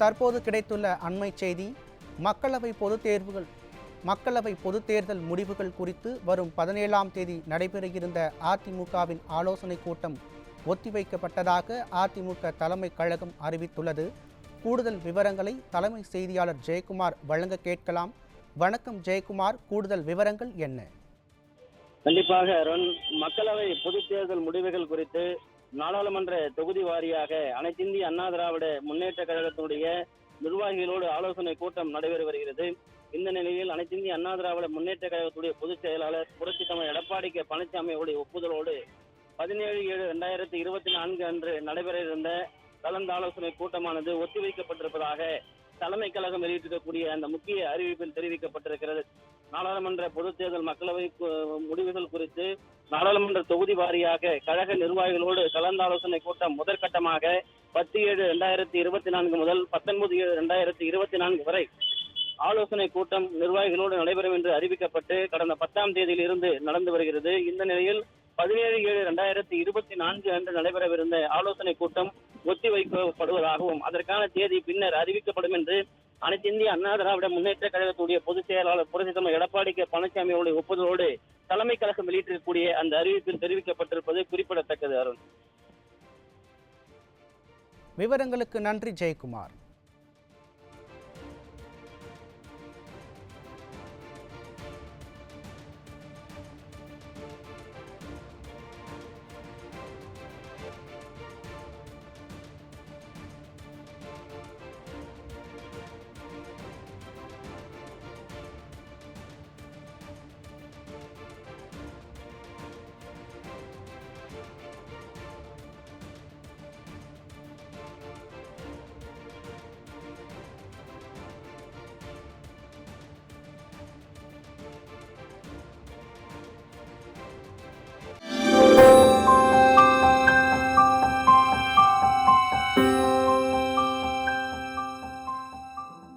தற்போது கிடைத்துள்ள அண்மை செய்தி மக்களவை பொதுத் தேர்தல் முடிவுகள் குறித்து வரும் 17ஆம் தேதி நடைபெறவிருந்த அதிமுகவின் ஆலோசனை கூட்டம் ஒத்திவைக்கப்பட்டதாக அதிமுக தலைமை கழகம் அறிவித்துள்ளது. கூடுதல் விவரங்களை தலைமை செய்தியாளர் ஜெயக்குமார் வழங்க கேட்கலாம். வணக்கம் ஜெயக்குமார், கூடுதல் விவரங்கள் என்ன? கண்டிப்பாக அருண், மக்களவை பொதுத் தேர்தல் முடிவுகள் குறித்து நாடாளுமன்ற தொகுதி வாரியாக அனைத்திந்திய அண்ணா திராவிட முன்னேற்ற கழகத்தினுடைய நிர்வாகிகளோடு ஆலோசனை கூட்டம் நடைபெறு வருகிறது. இந்த நிலையில் அனைத்திந்திய அண்ணா திராவிட முன்னேற்ற கழகத்துடைய பொதுச் செயலாளர் புரட்சித் தலைவர் எடப்பாடி கே பழனிசாமியுடைய ஒப்புதலோடு 17/7/2024 அன்று நடைபெற இருந்த கலந்தாலோசனை கூட்டமானது ஒத்திவைக்கப்பட்டிருப்பதாக தலைமை கழகம் வெளியிட்டிருக்கக்கூடிய அந்த முக்கிய அறிவிப்பில் தெரிவிக்கப்பட்டிருக்கிறது. நாடாளுமன்ற பொதுத் தேர்தல் மக்களவை முடிவுகள் குறித்து நாடாளுமன்ற தொகுதி வாரியாக கழக நிர்வாகிகளோடு கலந்தாலோசனை கூட்டம் முதற்கட்டமாக 10/7/2024 முதல் 19/7/2024 வரை ஆலோசனை கூட்டம் நிர்வாகிகளோடு நடைபெறும் என்று அறிவிக்கப்பட்டு கடந்த 10ஆம் தேதியிலிருந்து நடந்து வருகிறது. இந்த நிலையில் 17/7/2024 அன்று நடைபெறவிருந்த ஆலோசனை கூட்டம் ஒத்திவைக்கப்படுவதாகவும் அதற்கான தேதி பின்னர் அறிவிக்கப்படும் என்று அனைத்து இந்திய அண்ணா திராவிட முன்னேற்ற கழகத்துடைய பொதுச் செயலாளர் புரட்சித் தலைவர் எடப்பாடி கே பழனிசாமியுடைய ஒப்புதலோடு தலைமை கழகம் வெளியிட்டிருக்கக்கூடிய அந்த அறிவிப்பில் தெரிவிக்கப்பட்டிருப்பது குறிப்பிடத்தக்கது. அருண், விவரங்களுக்கு நன்றி ஜெயக்குமார்.